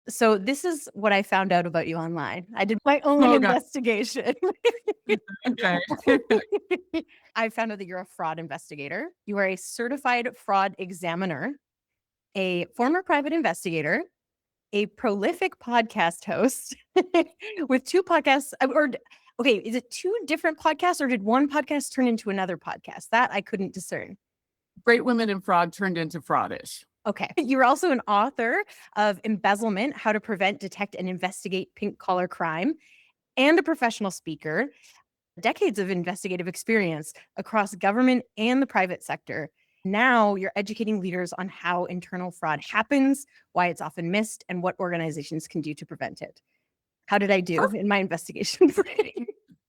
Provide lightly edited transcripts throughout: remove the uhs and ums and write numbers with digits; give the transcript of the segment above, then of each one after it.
So this is what I found out about you online. I did my own Oh, God. investigation. Okay. I found out that you're a fraud investigator. You are a certified fraud examiner, a former private investigator, a prolific podcast host with two podcasts. Okay, is it two different podcasts or did one podcast turn into another podcast? That I couldn't discern. Great Women in Fraud turned into Fraudish. Okay. You're also an author of Embezzlement, How to Prevent, Detect, and Investigate Pink Collar Crime, and a professional speaker. Decades of investigative experience across government and the private sector. Now you're educating leaders on how internal fraud happens, why it's often missed, and what organizations can do to prevent it. How did I do in my investigation?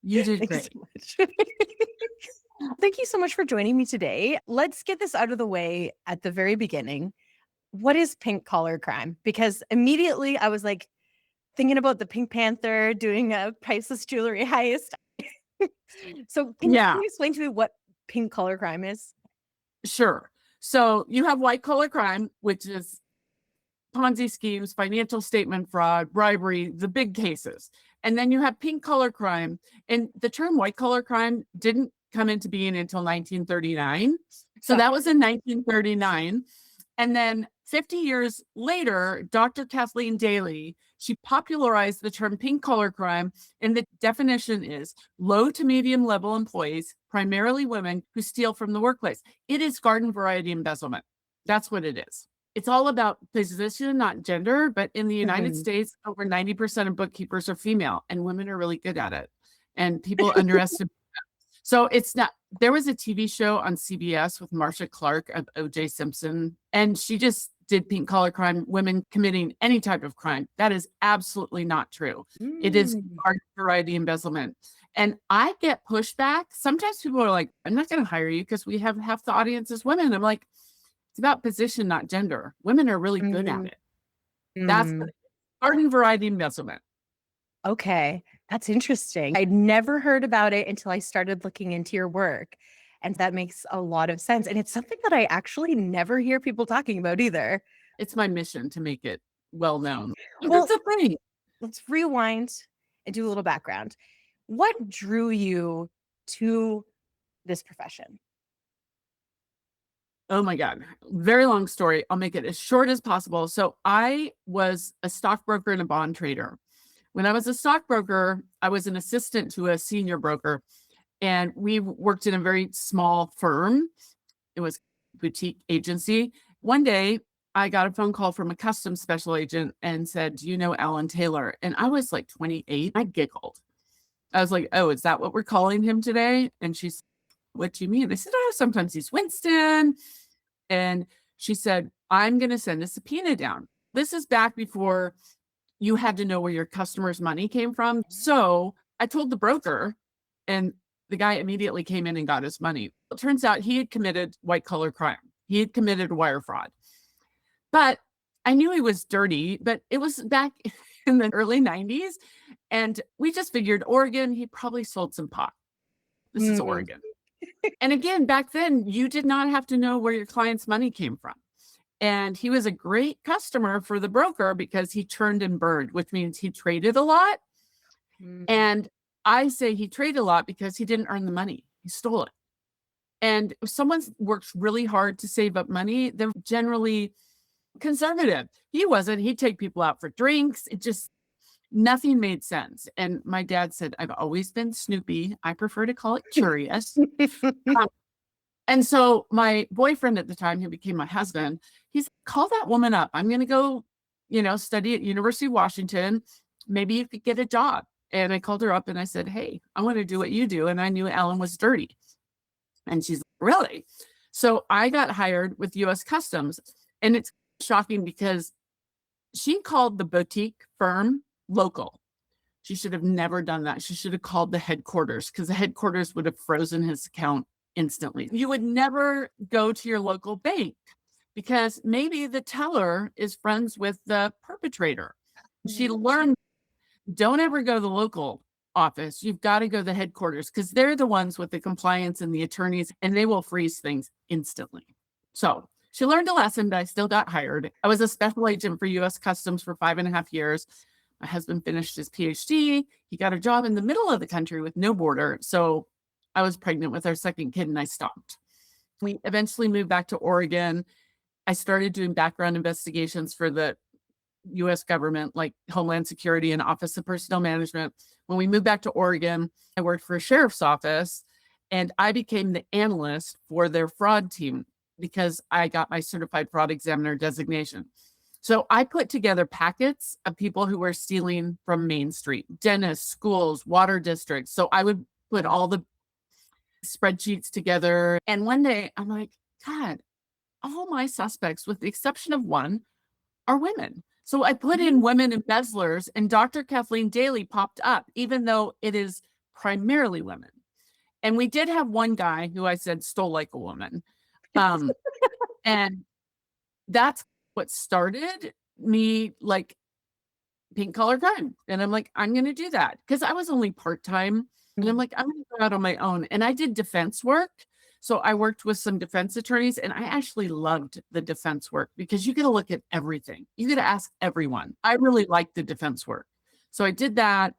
You did Thank you great. so much. Thank you so much for joining me today. Let's get this out of the way at the very beginning. What is pink collar crime? Because immediately I was like thinking about the Pink Panther doing a priceless jewelry heist. So can Yeah, you explain to me what pink collar crime is? sure. So you have white collar crime, which is Ponzi schemes, financial statement fraud, bribery, the big cases. And then you have pink collar crime. And the term white collar crime didn't come into being until 1939. So that was in 1939. And then 50 years later, Dr. Kathleen Daly, she popularized the term pink collar crime. And the definition is low to medium level employees, primarily women, who steal from the workplace. It is garden variety embezzlement. That's what it is. It's all about position, not gender. But in the United Mhm. States, over 90% of bookkeepers are female, and women are really good at it. And people underestimate. So it's not, there was a TV show on CBS with Marcia Clark of OJ Simpson, and she just did pink collar crime, women committing any type of crime. That is absolutely not true. It is Mm. garden variety embezzlement. And I get pushback. Sometimes people are like, I'm not going to hire you because we have half the audience is women. I'm like, it's about position, not gender. Women are really good at Mhm. it. That's Mhm. garden variety embezzlement. Okay, that's interesting. I'd never heard about it until I started looking into your work, and that makes a lot of sense, and it's something that I actually never hear people talking about either. It's my mission to make it well known. That's Well, the thing. let's rewind and do a little background. What drew you to this profession? Oh my God. Very long story. I'll make it as short as possible. So I was a stockbroker and a bond trader. When I was a stockbroker, I was an assistant to a senior broker, and we worked in a very small firm. It was a boutique agency. One day, I got a phone call from a customs special agent and said, "Do you know Alan Taylor?" And I was like 28. I giggled. I was like, "Oh, is that what we're calling him today?" And she's, "What do you mean?" I said, "Oh, sometimes he's Winston." And she said, "I'm going to send a subpoena down." This is back before you had to know where your customer's money came from. So I told the broker, and the guy immediately came in and got his money. It turns out he had committed white collar crime. He had committed wire fraud. But I knew he was dirty, but it was back in the early 90s. And we just figured Oregon, he probably sold some pot. This is Mm. Oregon. And again, back then, you did not have to know where your client's money came from. And he was a great customer for the broker because he turned and burned, which means he traded a lot. Mm. And I say he traded a lot because he didn't earn the money, he stole it. And if someone works really hard to save up money, they're generally conservative. He wasn't. He'd take people out for drinks. It just, nothing made sense. And my dad said, "I've always been Snoopy. I prefer to call it curious." Um, and so my boyfriend at the time, who became my husband, he's, "Call that woman up. I'm going to go, study at University of Washington. Maybe you could get a job." And I called her up and I said, "Hey, I want to do what you do." And I knew Ellen was dirty. And she's like, "Really?" So I got hired with US Customs. And it's shocking because she called the boutique firm local. She should have never done that. She should have called the headquarters, because the headquarters would have frozen his account instantly. You would never go to your local bank because maybe the teller is friends with the perpetrator. She learned, don't ever go to the local office. You've got to go to the headquarters because they're the ones with the compliance and the attorneys, and they will freeze things instantly. So She learned a lesson, but I still got hired. I was a special agent for US Customs for 5.5 years. My husband finished his PhD. He got a job in the middle of the country with no border. So I was pregnant with our second kid and I stopped. We eventually moved back to Oregon. I started doing background investigations for the US government, like Homeland Security and Office of Personnel Management. When we moved back to Oregon, I worked for a sheriff's office and I became the analyst for their fraud team because I got my certified fraud examiner designation. So I put together packets of people who were stealing from Main Street, dentists, schools, water districts. So I would put all the spreadsheets together. And one day I'm like, God, all my suspects, with the exception of one, are women. So I put in women embezzlers and Dr. Kathleen Daly popped up, even though it is primarily women. And we did have one guy who I said stole like a woman. And that's what started me like pink collar crime. And I'm like, I'm going to do that because I was only part time. And I'm like, I'm going to go out on my own. And I did defense work. So I worked with some defense attorneys and I actually loved the defense work because you get to look at everything. You get to ask everyone. I really liked the defense work. So I did that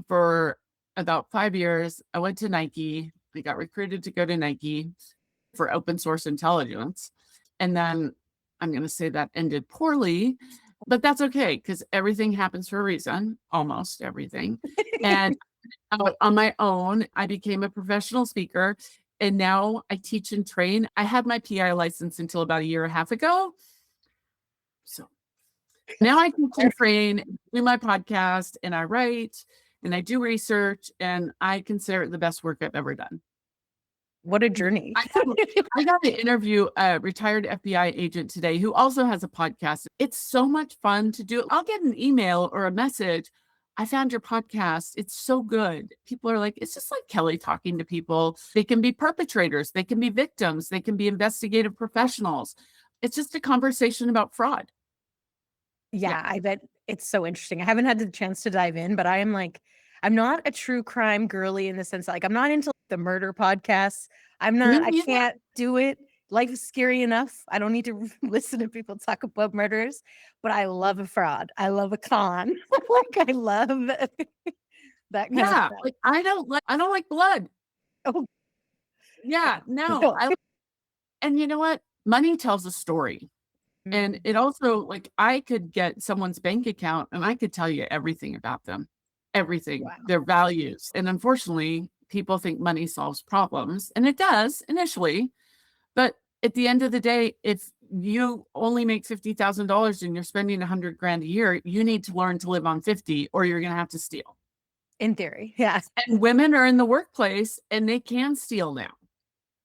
for about 5 years. I went to Nike. I got recruited to go to Nike for open source intelligence. And then I'm going to say that ended poorly, but that's okay because everything happens for a reason, almost everything. And on my own, I became a professional speaker and now I teach and train. I had my PI license until about a year and a half ago. So now I teach and train, do my podcast, and I write and I do research, and I consider it the best work I've ever done. What a journey. I got to interview a retired FBI agent today who also has a podcast. It's so much fun to do. I'll get an email or a message. I found your podcast. It's so good. People are like, it's just like Kelly talking to people. They can be perpetrators. They can be victims. They can be investigative professionals. It's just a conversation about fraud. Yeah, I bet it's so interesting. I haven't had the chance to dive in, but I'm not a true crime girly in the sense that, like, I'm not into the murder podcasts. I can't do it. Life is scary enough. I don't need to listen to people talk about murders, but I love a fraud. I love a con. Like, I love that kind of Yeah, stuff. like I don't like blood. Oh, Yeah, no. no. And you know what? Money tells a story. And it also, like, I could get someone's bank account and I could tell you everything about them, everything, Wow. their values. And unfortunately, people think money solves problems, and it does initially. But at the end of the day, if you only make $50,000 and you're spending 100 grand a year, you need to learn to live on 50 or you're going to have to steal. In theory, yeah. And women are in the workplace and they can steal now.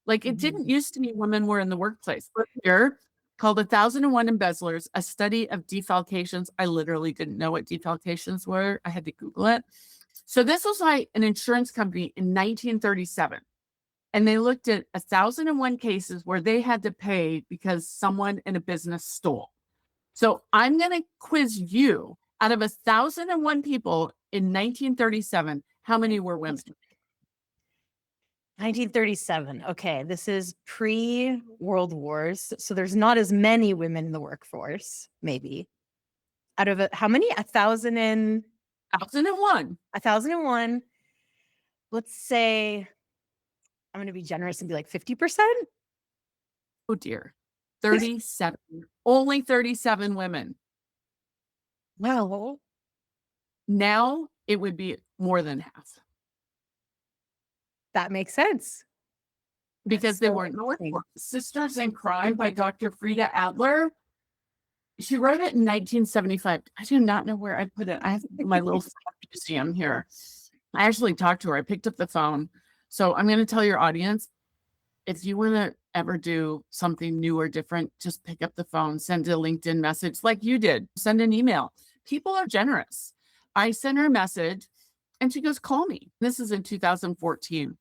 Like, it didn't used to be women were in the workplace. Here, called 1001 Embezzlers, a study of defalcations. I literally didn't know what defalcations were. I had to Google it. So this was like an insurance company in 1937. And they looked at 1001 cases where they had to pay because someone in a business stole. So I'm going to quiz you. Out of 1001 people in 1937, how many were women? 1937. Okay, this is pre-World Wars, so there's not as many women in the workforce, maybe. Out of how many? 1001. 1,001. Let's say I'm going to be generous and be like 50%. Oh dear. 37. Only 37 women. Wow. Now it would be more than half That makes sense. because they weren't in the workforce. Sisters in Crime by Dr. Frida Adler. She wrote it in 1975. I do not know where I put it. I have my little museum here. I actually talked to her. I picked up the phone. So I'm going to tell your audience, if you want to ever do something new or different, just pick up the phone, send a LinkedIn message like you did, send an email. People are generous. I sent her a message and she goes, call me. This is in 2014.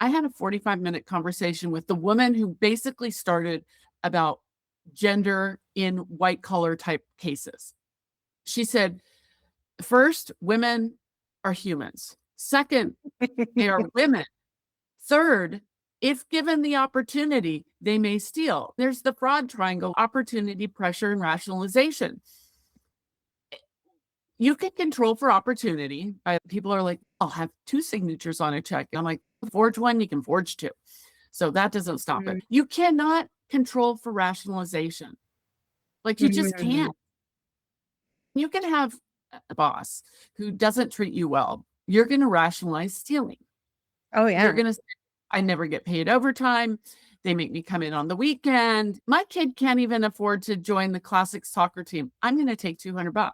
I had a 45-minute conversation with the woman who basically started about gender in white collar type cases. She said, first, women are humans. Second, they are women. Third, If given the opportunity, they may steal. There's the fraud triangle: opportunity, pressure, and rationalization. You can control for opportunity. People are like, I'll have two signatures on a check. I'm like, forge one, you can forge two. So that doesn't stop it. Mhm, You cannot control for rationalization. Like, you just mhm. can't. You can have a boss who doesn't treat you well. You're going to rationalize stealing. Oh, You're yeah. going to say, I never get paid overtime. They make me come in on the weekend. My kid can't even afford to join the classic soccer team. I'm going to take $200.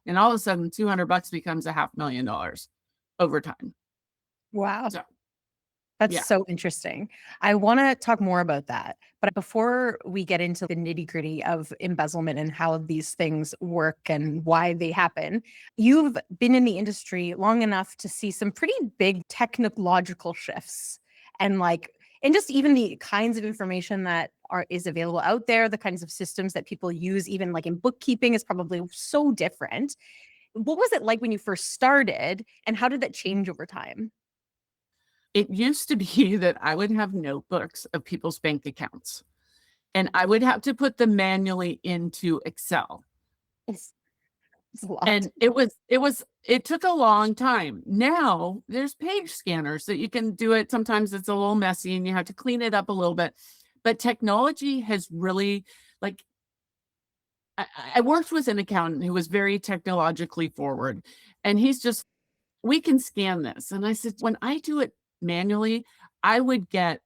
And all of a sudden, $200 becomes $500,000 overtime. Wow. So, That's yeah. so interesting. I wanna talk more about that, but before we get into the nitty-gritty of embezzlement and how these things work and why they happen, you've been in the industry long enough to see some pretty big technological shifts and, like and just even the kinds of information that is available out there, the kinds of systems that people use, even, like, in bookkeeping is probably so different. What was it like when you first started, and how did that change over time? It used to be that I would have notebooks of people's bank accounts, and I would have to put them manually into Excel. It's it's a lot. And it took a long time. Now there's page scanners that you can do it. Sometimes it's a little messy and you have to clean it up a little bit. But technology has really, like, I worked with an accountant who was very technologically forward, and he's just, we can scan this. And I said, when I do it manually, I would get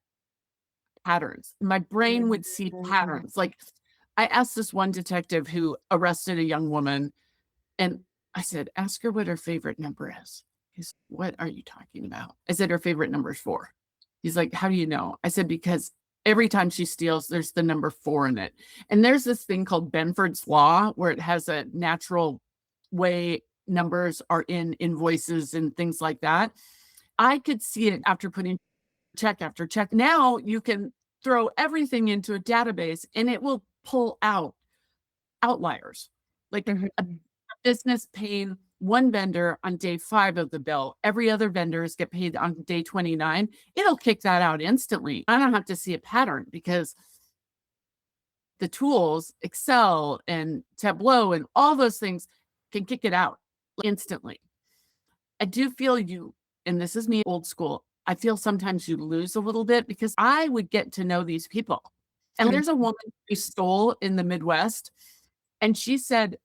patterns. My brain would see Mhm. patterns. Like, I asked this one detective who arrested a young woman, and I said, "Ask her what her favorite number is." He's, "What are you talking about?" I said, "Her favorite number is 4." He's like, "How do you know?" I said, "Because every time she steals, there's the number 4 in it." And there's this thing called Benford's Law, where it has a natural way numbers are in invoices and things like that. I could see it after putting check after check. Now you can throw everything into a database and it will pull out outliers. Like, a Mhm. business paying one vendor on day 5 of the bill, every other vendors get paid on day 29, it'll kick that out instantly. I don't have to see a pattern because the tools, Excel and Tableau and all those things, can kick it out instantly. I do feel you, and this is me old school, I feel sometimes you lose a little bit because I would get to know these people. And Mhm. there's a woman who stole in the Midwest, and she said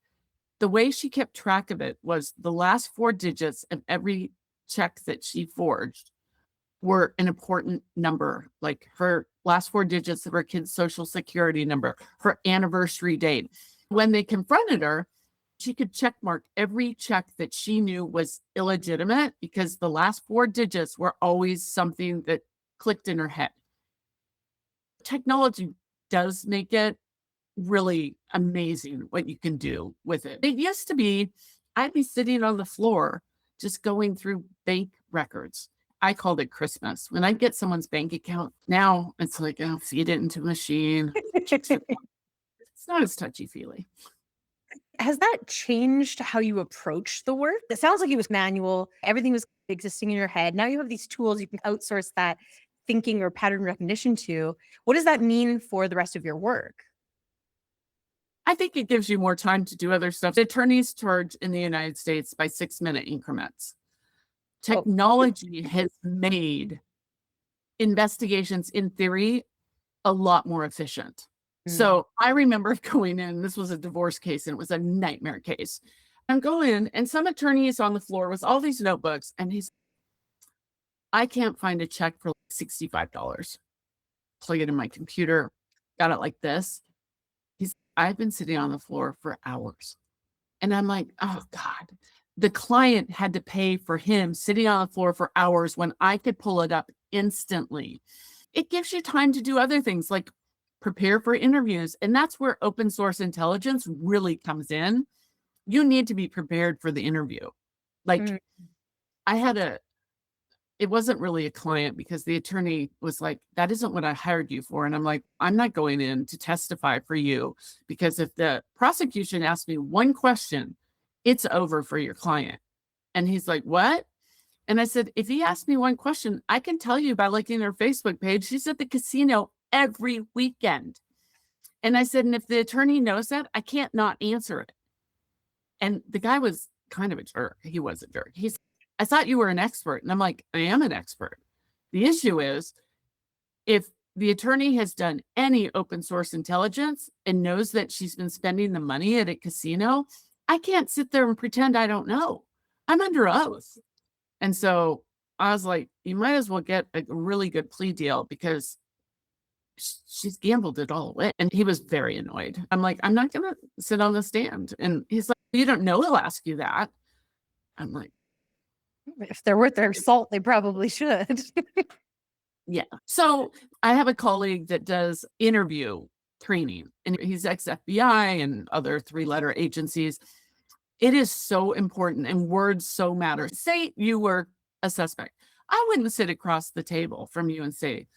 the way she kept track of it was the last 4 digits of every check that she forged were an important number, like her last 4 digits of her kid's social security number, her anniversary date. When they confronted her, she could check mark every check that she knew was illegitimate because the last 4 digits were always something that clicked in her head. Technology does make it really amazing what you can do with it. It used to be I'd be sitting on the floor just going through bank records. I called it Christmas. When I get someone's bank account, now it's like, oh, feed it into a machine. Checks it. It's not as touchy feely. Has that changed how you approach the work? It sounds like it was manual, everything was existing in your head. Now you have these tools you can outsource that thinking or pattern recognition to. What does that mean for the rest of your work? I think it gives you more time to do other stuff. Attorneys charge in the United States by 6-minute increments. Oh. Technology has made investigations, in theory, a lot more efficient. Mm. So I remember going in, this was a divorce case and it was a nightmare case. I'm going in and some attorney is on the floor with all these notebooks and he's, I can't find a check for like $65. Plug it in my computer, got it like this. I've been sitting on the floor for hours. And I'm like, oh God, the client had to pay for him sitting on the floor for hours when I could pull it up instantly. It gives you time to do other things like prepare for interviews. And that's where open source intelligence really comes in. You need to be prepared for the interview. Like, Mm. I had a, it wasn't really a client because the attorney was like, that isn't what I hired you for. And I'm like, I'm not going in to testify for you because if the prosecution asks me one question, it's over for your client. And he's like, what? And I said, if he asks me one question, I can tell you by looking at her Facebook page. She's at the casino every weekend. And I said, and if the attorney knows that, I can't not answer it. And the guy was kind of a jerk. He was a jerk. He's, I thought you were an expert. And I'm like, I am an expert. The issue is if the attorney has done any open source intelligence and knows that she's been spending the money at a casino, I can't sit there and pretend I don't know. I'm under oath. And so I was like, you might as well get a really good plea deal because she's gambled it all away. And he was very annoyed. I'm like, I'm not going to sit on the stand. And he's like, you don't know he'll ask you that. I'm like, If they're worth their salt, they probably should. yeah. So I have a colleague that does interview training, and he's ex FBI and other 3-letter agencies. It is so important, and words so matter. Say you were a suspect. I wouldn't sit across the table from you and say,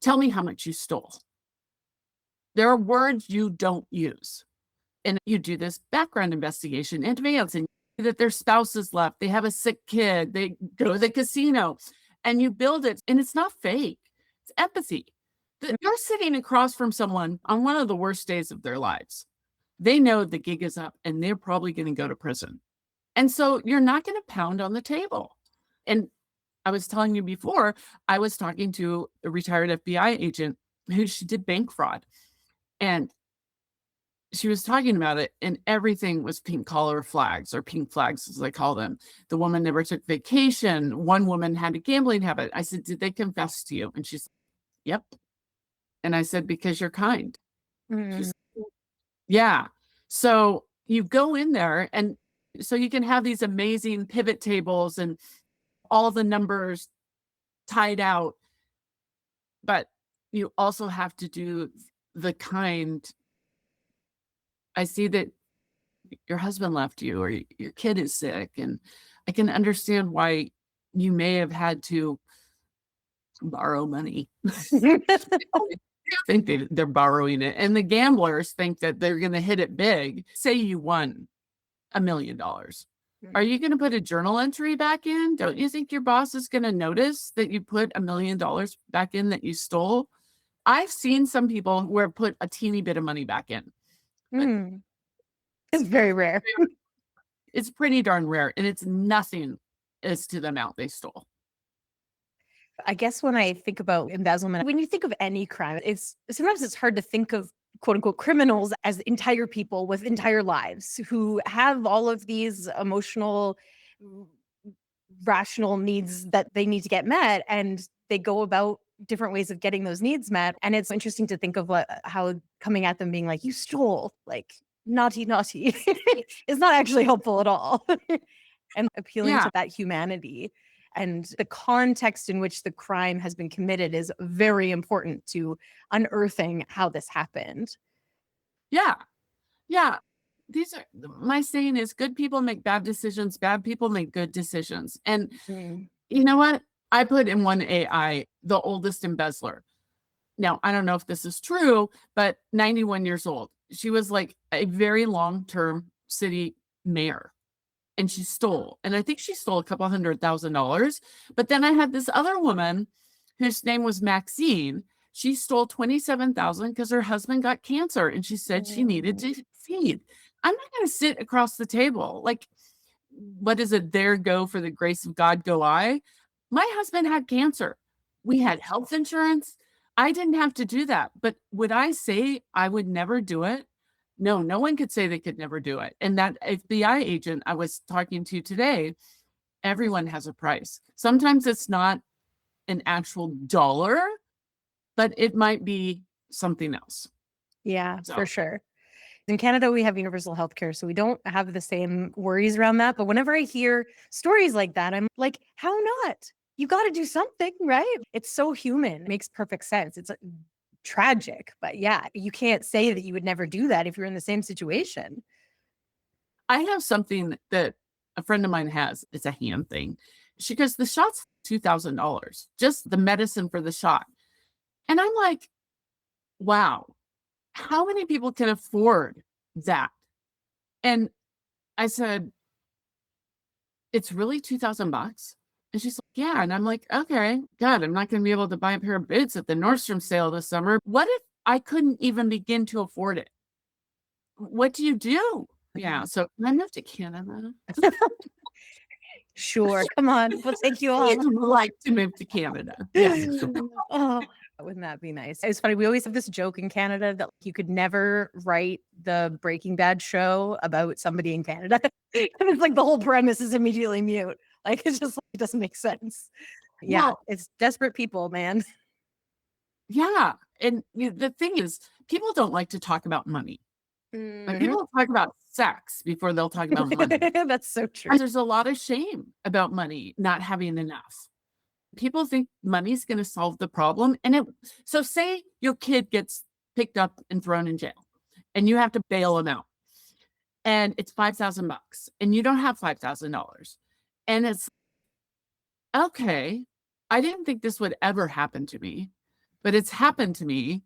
tell me how much you stole. There are words you don't use. And you do this background investigation in advance, and that their spouse is left, they have a sick kid, they go to the casino, and you build it, and it's not fake. It's empathy. You're sitting across from someone on one of the worst days of their lives. They know the gig is up and they're probably going to go to prison. And so you're not going to pound on the table. And I was telling you before, I was talking to a retired FBI agent who she did bank fraud. And she was talking about it, and everything was pink collar flags, or pink flags as I call them. The woman never took vacation. One woman had a gambling habit. I said, did they confess to you? And she's, yep. And I said, because you're kind. Mm. She's, yeah. So you go in there, and so you can have these amazing pivot tables and all the numbers tied out, but you also have to do the kind. I see that your husband left you, or your kid is sick, and I can understand why you may have had to borrow money. Think they're borrowing it, and the gamblers think that they're going to hit it big. Say you won $1 million. Are you going to put a journal entry back in? Don't you think your boss is going to notice that you put $1 million back in that you stole? I've seen some people who have put a teeny bit of money back in. Mm. It's very rare. It's pretty darn rare, and it's nothing as to the amount they stole. I guess when I think about embezzlement, when you think of any crime, it's sometimes it's hard to think of quote unquote criminals as entire people with entire lives who have all of these emotional, rational needs that they need to get met, and they go about different ways of getting those needs met. And it's interesting to think of how coming at them being like, you stole, like naughty, naughty is not actually helpful at all. And appealing Yeah, to that humanity and the context in which the crime has been committed is very important to unearthing how this happened. yeah, yeah. These are my saying is good people make bad decisions, bad people make good decisions. And Mm. you know what? I put in one AI the oldest embezzler. Now, I don't know if this is true, but 91 years old. She was like a very long-term city mayor, and she stole. And I think she stole a couple $100,000. But then I had this other woman whose name was Maxine. She stole 27,000 because her husband got cancer, and she said she needed Mm. to feed. I'm not going to sit across the table. Like, what is it? There go for the grace of God go I. My husband had cancer. We had health insurance. I didn't have to do that. But would I say I would never do it? No, no one could say they could never do it. And that FBI agent I was talking to today, everyone has a price. Sometimes it's not an actual dollar, but it might be something else. Yeah, for So, sure. In Canada, we have universal healthcare, so we don't have the same worries around that. But whenever I hear stories like that, I'm like, how not? You got to do something, right? It's so human. It makes perfect sense. It's tragic, but yeah, you can't say that you would never do that if you're in the same situation. I have something that a friend of mine has. It's a hand thing. She goes, the shot's $2,000, just the medicine for the shot. And I'm like, wow, how many people can afford that? And I said, it's really $2,000. And she's like, yeah. And I'm like, okay, God, I'm not going to be able to buy a pair of boots at the Nordstrom sale this summer. What if I couldn't even begin to afford it? What do you do? Yeah. So can I move to Canada? Sure. Come on. We'll take you I'd on. like to move to Canada. Yes. Oh, wouldn't that be nice? It's funny. We always have this joke in Canada that you could never write the Breaking Bad show about somebody in Canada. And it's like the whole premise is immediately mute. Like it's just like, it doesn't make sense. Yeah, Well, it's desperate people, man. yeah. And the thing is, people don't like to talk about money. But Mhm. people talk about sex before they'll talk about money. That's so true. And there's a lot of shame about money not having enough. People think money's gonna solve the problem, and it so say your kid gets picked up and thrown in jail, and you have to bail him out, and it's 5,000 bucks, and you don't have $5,000. And it's, "Okay, I didn't think this would ever happen to me, but it's happened to me.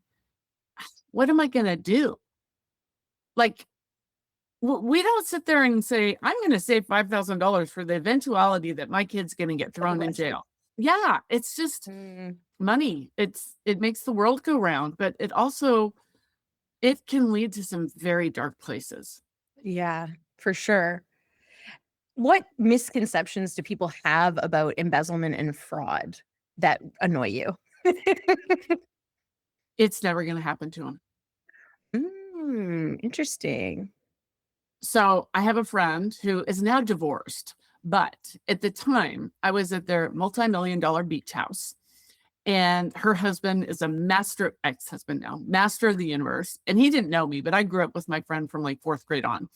What am I gonna do?" Like, we don't sit there and say, "I'm gonna save $5,000 for the eventuality that my kid's gonna get thrown in jail." Yeah, it's just Mm, money. It makes the world go round, but it also it can lead to some very dark places. yeah, for sure. What misconceptions do people have about embezzlement and fraud that annoy you? It's never gonna happen to them. Interesting. So, I have a friend who is now divorced, but at the time, I was at their multi-million dollar beach house, and her husband is a master ex-husband now, master of the universe, and he didn't know me, but I grew up with my friend from, like, 4th grade on,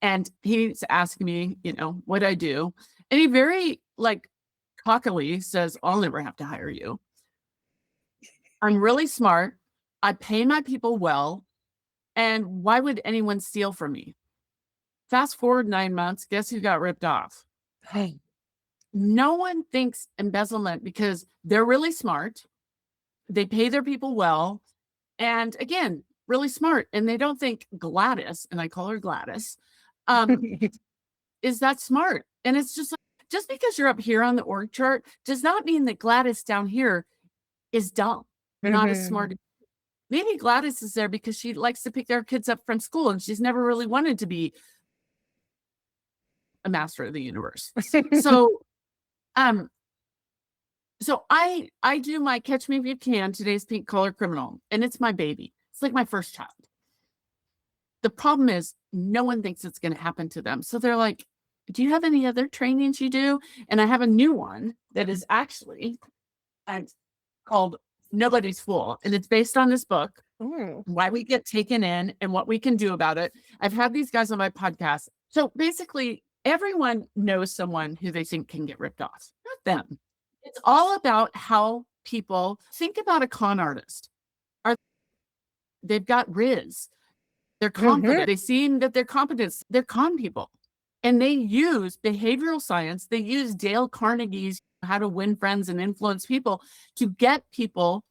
and he's asking me, what I do, and he very, like, cockily says, "I'll never have to hire you. I'm really smart. I pay my people well, and why would anyone steal from me?" Fast forward 9 months, guess who got ripped off? Hey. No one thinks embezzlement because they're really smart. They pay their people well. And again, really smart. And they don't think Gladys, and I call her Gladys, um, is that smart. And it's just like, just because you're up here on the org chart does not mean that Gladys down here is dumb, not as smart. Mhm. Maybe Gladys is there because she likes to pick their kids up from school and she's never really wanted to be a master of the universe. So, um, so I do my Catch Me If You Can, Today's Pink Collar Criminal, and it's my baby. It's like my first child. The problem is no one thinks it's gonna happen to them. So they're like, "Do you have any other trainings you do?" And I have a new one that is actually uh, called Nobody's Fool, and it's based on this book, Ooh. Why We Get Taken In and What We Can Do About It. I've had these guys on my podcast. So basically, everyone knows someone who they think can get ripped off, not them. It's all about how people think about a con artist. Are they've got riz, they're Mhm. confident, they seem that they're competent, they're con people. And they use behavioral science, they use Dale Carnegie's How to Win Friends and Influence People to get people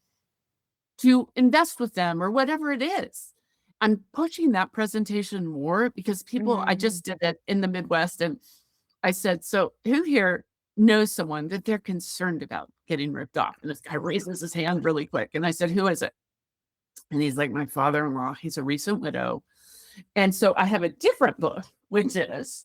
to invest with them or whatever it is. I'm pushing that presentation more because I Mhm. just did it in the Midwest and I said, "So who here knows someone that they're concerned about getting ripped off?" And this guy raises his hand really quick. And I said, "Who is it?" And he's like, "My father in law. He's a recent widow." And so I have a different book, which is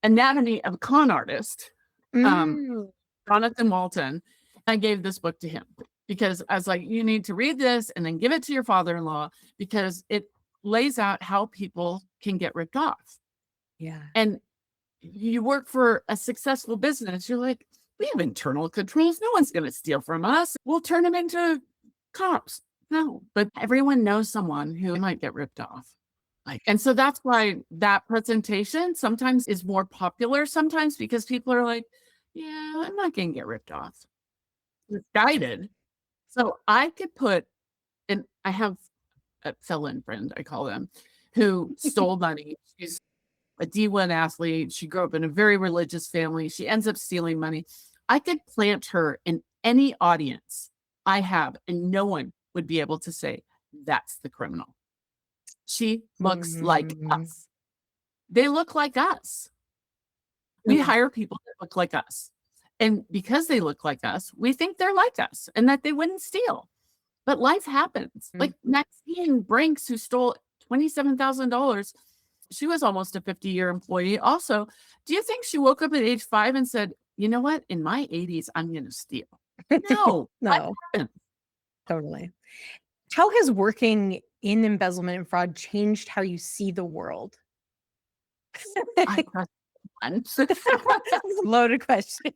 Anatomy of a Con Artist, um, Mm. Jonathan Walton. I gave this book to him because I was like, "You need to read this and then give it to your father in law because it lays out how people can get ripped off." Yeah. And you work for a successful business, you're like, "We have internal controls. No one's going to steal from us. We'll turn them into cops." No, but everyone knows someone who might get ripped off. Like, and so that's why that presentation sometimes is more popular sometimes because people are like, "Yeah, I'm not going to get ripped off." It's guided. So I could put, and I have a felon friend, I call them, who stole money. She's a D1 athlete. She grew up in a very religious family. She ends up stealing money. I could plant her in any audience I have, and no one would be able to say, "That's the criminal." She looks like Mhm. us. They look like us. We Yeah. hire people that look like us. And because they look like us, we think they're like us and that they wouldn't steal. But life happens. Mm. Like Maxine Brinks, who stole $27,000, she was almost a 50-year employee. Also, do you think she woke up at age 5 and said, you know what? In my 80s, I'm going to steal? No, life No, happens. totally. How has working in embezzlement and fraud changed how you see the world? I press one. Loaded question.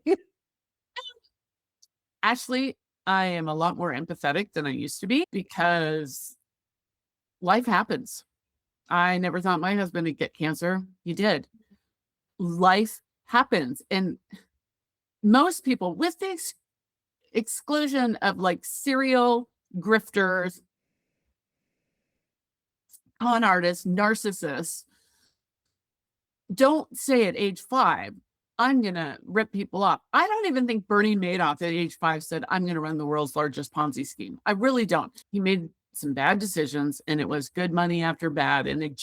Actually, I am a lot more empathetic than I used to be because life happens. I never thought my husband would get cancer. He did. Life happens. And most people, with the exclusion of like serial grifters, con artists, narcissists, don't say at age 5, I'm going to rip people off. I don't even think Bernie Madoff at age 5 said, I'm going to run the world's largest Ponzi scheme. I really don't. He made some bad decisions and it was good money after bad. And it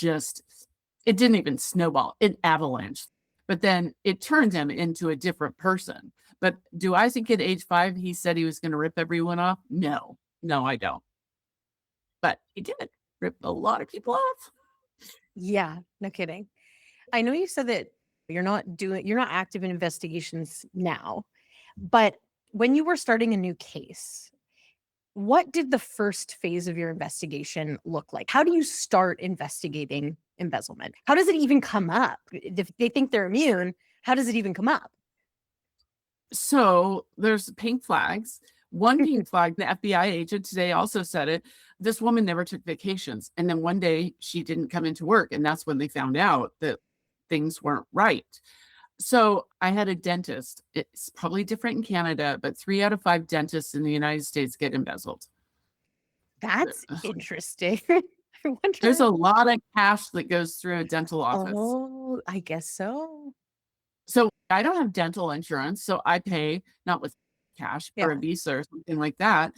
didn't even snowball, it avalanched. But then it turned him into a different person. But do I think at age 5 he said he was going to rip everyone off? No, I don't. But he did rip a lot of people off. Yeah, no kidding. I know you said that you're not active in investigations now, but when you were starting a new case, what did the first phase of your investigation look like? How do you start investigating embezzlement? How does it even come up? If they think they're immune, how does it even come up? So there's pink flags. One pink flag, the FBI agent today also said it. This woman never took vacations. And then one day she didn't come into work. And that's when they found out that things weren't right. So I had a dentist. It's probably different in Canada, but 3 out of 5 dentists in the United States get embezzled. That's interesting. I There's wonder. a lot of cash that goes through a dental office. Oh, I guess so. So I don't have dental insurance, so I pay not with cash or a Yeah. Visa or something like that.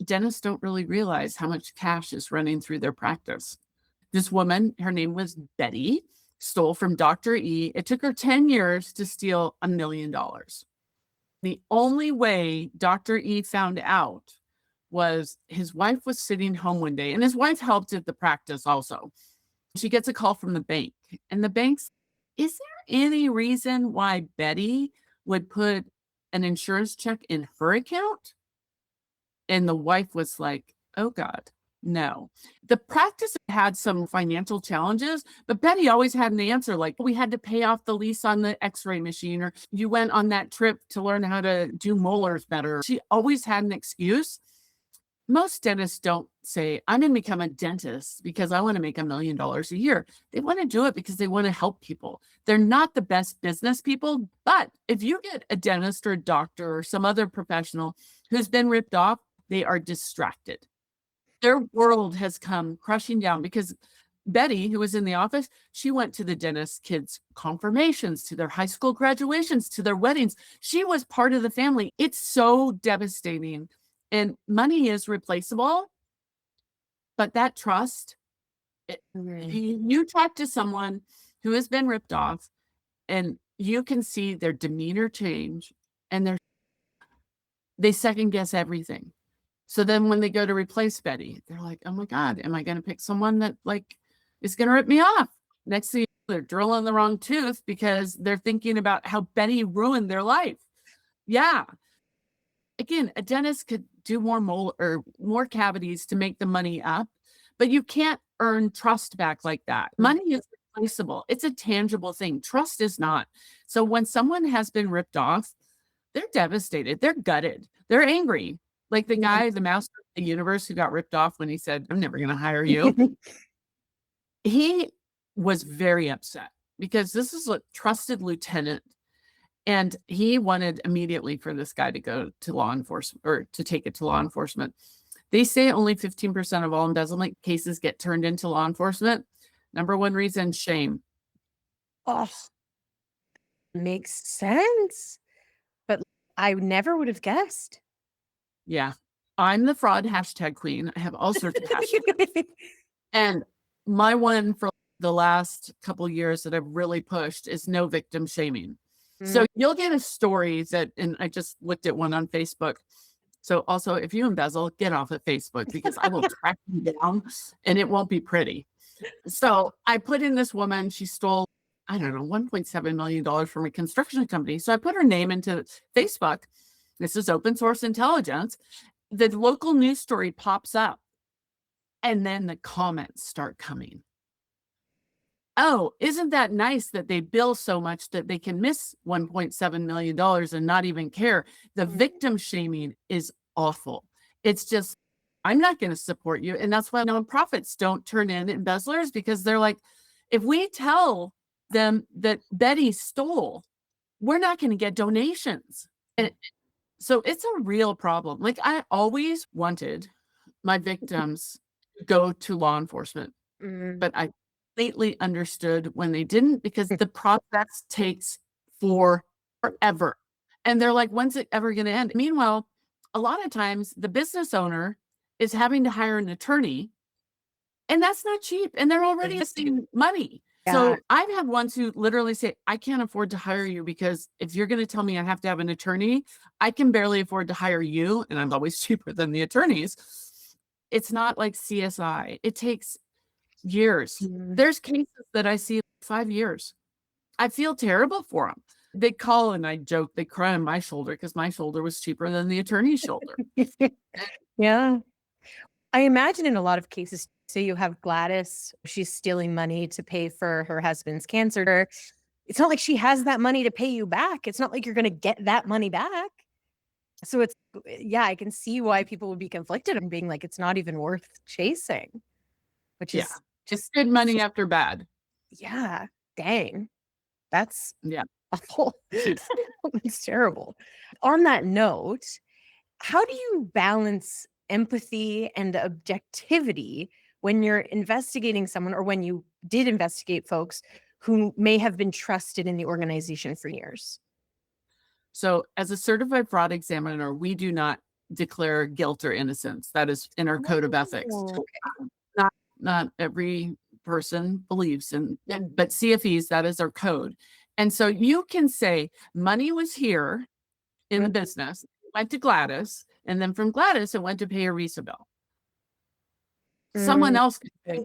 Dentists don't really realize how much cash is running through their practice. This woman, her name was Betty, stole from Dr. E. It took her 10 years to steal $1 million. The only way Dr. E found out was his wife was sitting home one day, and his wife helped at the practice also. She gets a call from the bank, and the bank's, is there any reason why Betty would put an insurance check in her account? And the wife was like, oh God, no. The practice had some financial challenges, but Betty always had an answer like, we had to pay off the lease on the x ray machine, or you went on that trip to learn how to do molars better. She always had an excuse. Most dentists don't say, I'm going to become a dentist because I want to make $1 million a year. They want to do it because they want to help people. They're not the best business people, but if you get a dentist or a doctor or some other professional who's been ripped off, they are distracted. Their world has come crushing down because Betty, who was in the office, she went to the dentist kids' confirmations, to their high school graduations, to their weddings. She was part of the family. It's so devastating. And money is replaceable, but that trust, Mhm. you talk to someone who has been ripped off and you can see their demeanor change and they second guess everything. So then when they go to replace Betty, they're like, oh my God, am I going to pick someone that like is going to rip me off? Next thing you know, they're drilling the wrong tooth because they're thinking about how Betty ruined their life. Yeah. Again, a dentist could do more or more cavities to make the money up, but you can't earn trust back like that. Money is replaceable. It's a tangible thing. Trust is not. So when someone has been ripped off, they're devastated. They're gutted. They're angry. Like the guy, the master of the universe who got ripped off when he said, I'm never going to hire you. He was very upset because this is a trusted lieutenant. And he wanted immediately for this guy to go to law enforcement or to take it to law enforcement. They say only 15% of all embezzlement cases get turned into law enforcement. Number one reason, shame. Oh, makes sense. But I never would have guessed. Yeah. I'm the fraud hashtag queen. I have all sorts of hashtags. And my one for the last couple years that I've really pushed is no victim shaming. So you'll get a story that, and I just looked at one on Facebook. So also, if you embezzle, get off of Facebook because I will track you down and it won't be pretty. So I put in this woman, she stole, I don't know, $1.7 million from a construction company. So I put her name into Facebook. This is open source intelligence. The local news story pops up, and then the comments start coming. Oh, isn't that nice that they bill so much that they can miss $1.7 million and not even care? The victim shaming is awful. It's just, I'm not going to support you. And that's why nonprofits don't turn in embezzlers, because they're like, if we tell them that Betty stole, we're not going to get donations. And so it's a real problem. Like, I always wanted my victims to go to law enforcement, Mm. but I completely understood when they didn't, because the process takes forever. And they're like, when's it ever going to end? Meanwhile, a lot of times the business owner is having to hire an attorney, and that's not cheap. And they're already investing money. Yeah. So I've had ones who literally say, I can't afford to hire you because if you're going to tell me I have to have an attorney, I can barely afford to hire you. And I'm always cheaper than the attorneys. It's not like CSI. It takes years. Mm. There's cases that I see 5 years. I feel terrible for them. They call and I joke, they cry on my shoulder because my shoulder was cheaper than the attorney's shoulder. Yeah. I imagine in a lot of cases, say you have Gladys, she's stealing money to pay for her husband's cancer. It's not like she has that money to pay you back. It's not like you're going to get that money back. So it's, yeah, I can see why people would be conflicted and being like, it's not even worth chasing, which Yeah. is It's just, good money after bad. yeah, dang, that's Yeah. awful. It's terrible. On that note, how do you balance empathy and objectivity when you're investigating someone or when you did investigate folks who may have been trusted in the organization for years? So, as a certified fraud examiner, we do not declare guilt or innocence. That is in our code of ethics. Oh, Not every person believes in, but CFEs, that is our code. And so you can say money was here in the okay. business, went to Gladys, and then from Gladys, it went to pay a Visa bill. Someone Mm. else could say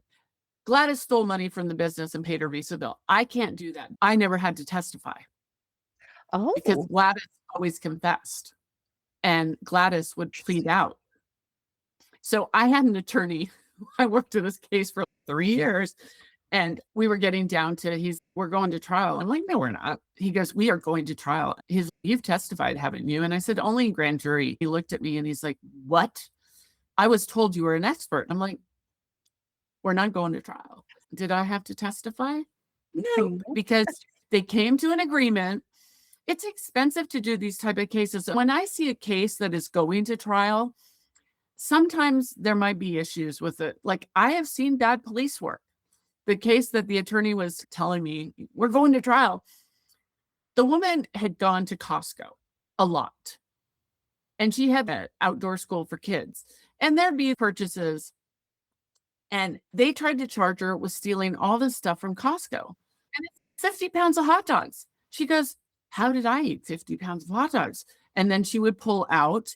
Gladys stole money from the business and paid her Visa bill. I can't do that. I never had to testify because Oh, Gladys always confessed and Gladys would plead out. So I had an attorney. I worked in this case for 3 years, and we were getting down to we're going to trial. I'm like, no, we're not. He goes, we are going to trial. You've testified, haven't you? And I said, only in grand jury. He looked at me and he's like, what? I was told you were an expert. I'm like, we're not going to trial. Did I have to testify? No, because they came to an agreement. It's expensive to do these type of cases. When I see a case that is going to trial, sometimes there might be issues with it. Like, I have seen bad police work. The case that the attorney was telling me, we're going to trial. The woman had gone to Costco a lot, and she had an outdoor school for kids, and there'd be purchases, and they tried to charge her with stealing all this stuff from Costco. And it's 50 pounds of hot dogs. She goes, how did I eat 50 pounds of hot dogs? And then she would pull out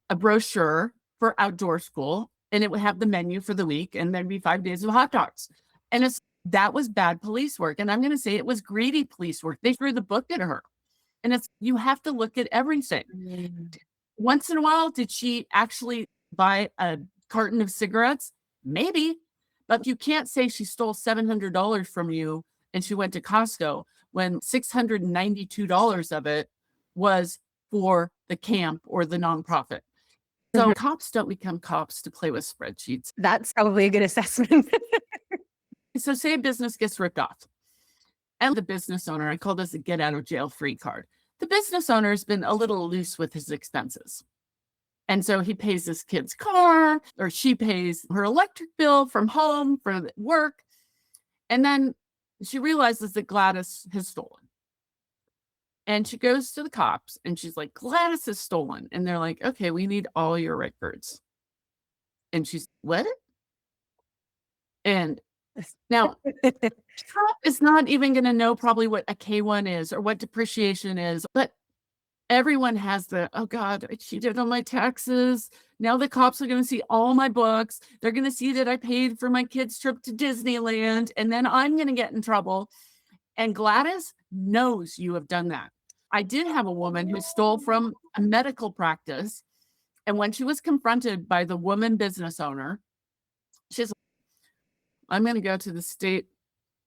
a brochure for outdoor school, and it would have the menu for the week, and there'd be 5 days of hot dogs. And that was bad police work. And I'm going to say it was greedy police work. They threw the book at her. And you have to look at everything. mm. Once in a while, did she actually buy a carton of cigarettes? Maybe. But you can't say she stole $700 from you and she went to Costco when $692 of it was for the camp or the nonprofit. So Mhm. cops don't become cops to play with spreadsheets. That's probably a good assessment. So say a business gets ripped off, and the business owner, I call this a get out of jail free card. The business owner has been a little loose with his expenses. And so he pays his kid's car, or she pays her electric bill from home for work. And then she realizes that Gladys has stolen. And she goes to the cops and she's like, Gladys has stolen. And they're like, okay, we need all your records. And she's, what? And now Trump is not even going to know probably what a K1 is or what depreciation is, but everyone has the, oh God, I cheated on my taxes. Now the cops are going to see all my books. They're going to see that I paid for my kid's trip to Disneyland, and then I'm going to get in trouble. And Gladys knows you have done that. I did have a woman who stole from a medical practice. And when she was confronted by the woman business owner, she's like, I'm going to go to the state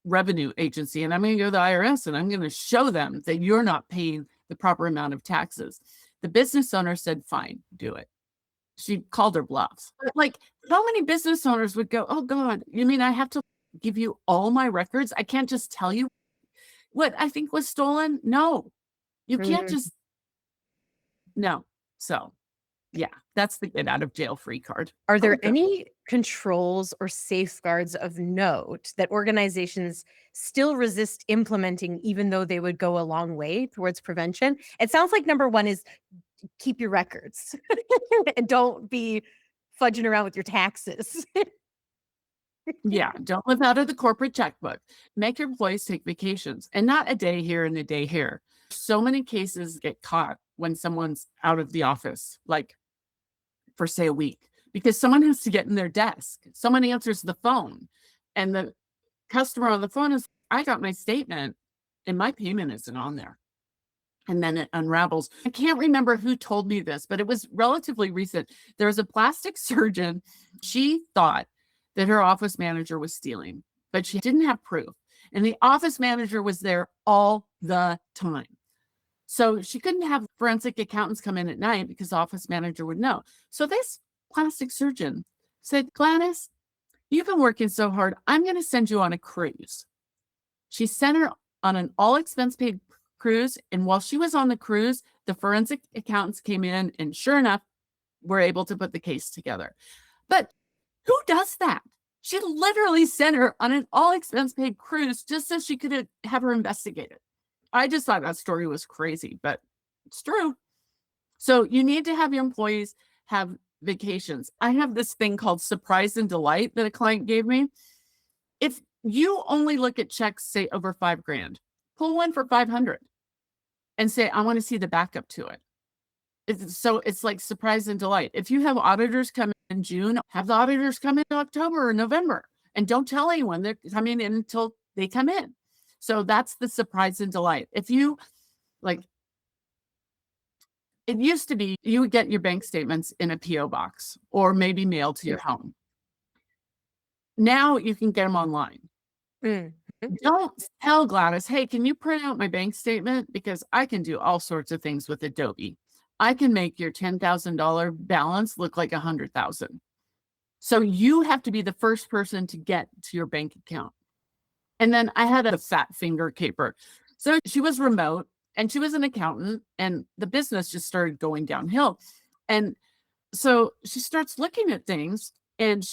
revenue agency and I'm going to go to the IRS and I'm going to show them that you're not paying the proper amount of taxes. The business owner said, fine, do it. She called her bluff. Like, how many business owners would go, oh God, you mean I have to give you all my records? I can't just tell you what I think was stolen? No, you can't Mhm. just, no. So yeah, that's the get out of jail free card. Are Oh, there go. any controls or safeguards of note that organizations still resist implementing, even though they would go a long way towards prevention? It sounds like number one is keep your records and don't be fudging around with your taxes. Yeah, don't live out of the corporate checkbook. Make your employees take vacations and not a day here and a day here. So many cases get caught when someone's out of the office, like for say a week, because someone has to get in their desk. Someone answers the phone and the customer on the phone is, I got my statement and my payment isn't on there. And then it unravels. I can't remember who told me this, but it was relatively recent. There was a plastic surgeon. She thought that her office manager was stealing, but she didn't have proof. And the office manager was there all the time. So she couldn't have forensic accountants come in at night because the office manager would know. So this plastic surgeon said, Gladys, you've been working so hard. I'm going to send you on a cruise. She sent her on an all expense paid cruise. And while she was on the cruise, the forensic accountants came in and sure enough, were able to put the case together. But who does that? She literally sent her on an all expense paid cruise just so she could have her investigated. I just thought that story was crazy, but it's true. So you need to have your employees have vacations. I have this thing called surprise and delight that a client gave me. If you only look at checks, say over $5,000, pull one for 500 and say, I want to see the backup to it. So it's like surprise and delight. If you have auditors come in June, have the auditors come in October or November and don't tell anyone they're coming in until they come in. So that's the surprise and delight. If you like, it used to be you would get your bank statements in a PO box or maybe mailed to your home. Now you can get them online. Mhm. Don't tell Gladys, hey, can you print out my bank statement? Because I can do all sorts of things with Adobe. I can make your $10,000 balance look like 100,000. So you have to be the first person to get to your bank account. And then I had a fat finger caper. So she was remote and she was an accountant and the business just started going downhill. And so she starts looking at things and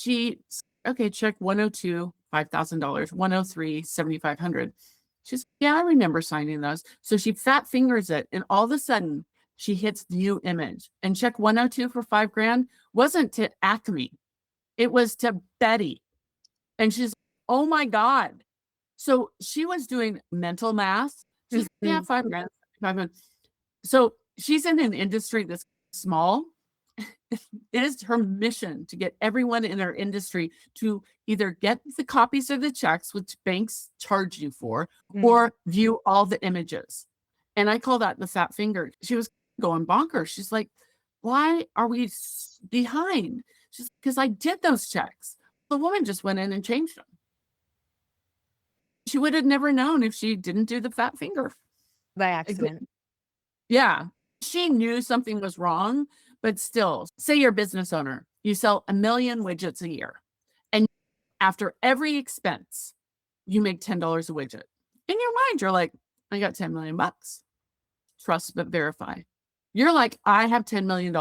okay, check 102, $5,000, 103, 7,500. She's, yeah, I remember signing those. So she fat fingers it. And all of a sudden she hits view image and check 102 for $5,000 wasn't to Acme. It was to Betty. And she's, oh my God. So she was doing mental math. She's, yeah, Mhm. $5,000, 500. So she's in an industry that's small. It is her mission to get everyone in her industry to either get the copies of the checks, which banks charge you for, Mhm. or view all the images. And I call that the fat finger. She was going bonkers. She's like, why are we behind? She's because I did those checks. The woman just went in and changed them. She would have never known if she didn't do the fat finger. By Ex- accident. Yeah. She knew something was wrong, but still, say you're a business owner, you sell 1,000,000 widgets a year. And after every expense, you make $10 a widget. In your mind, you're like, I got 10 million bucks. Trust but verify. You're like, I have $10 million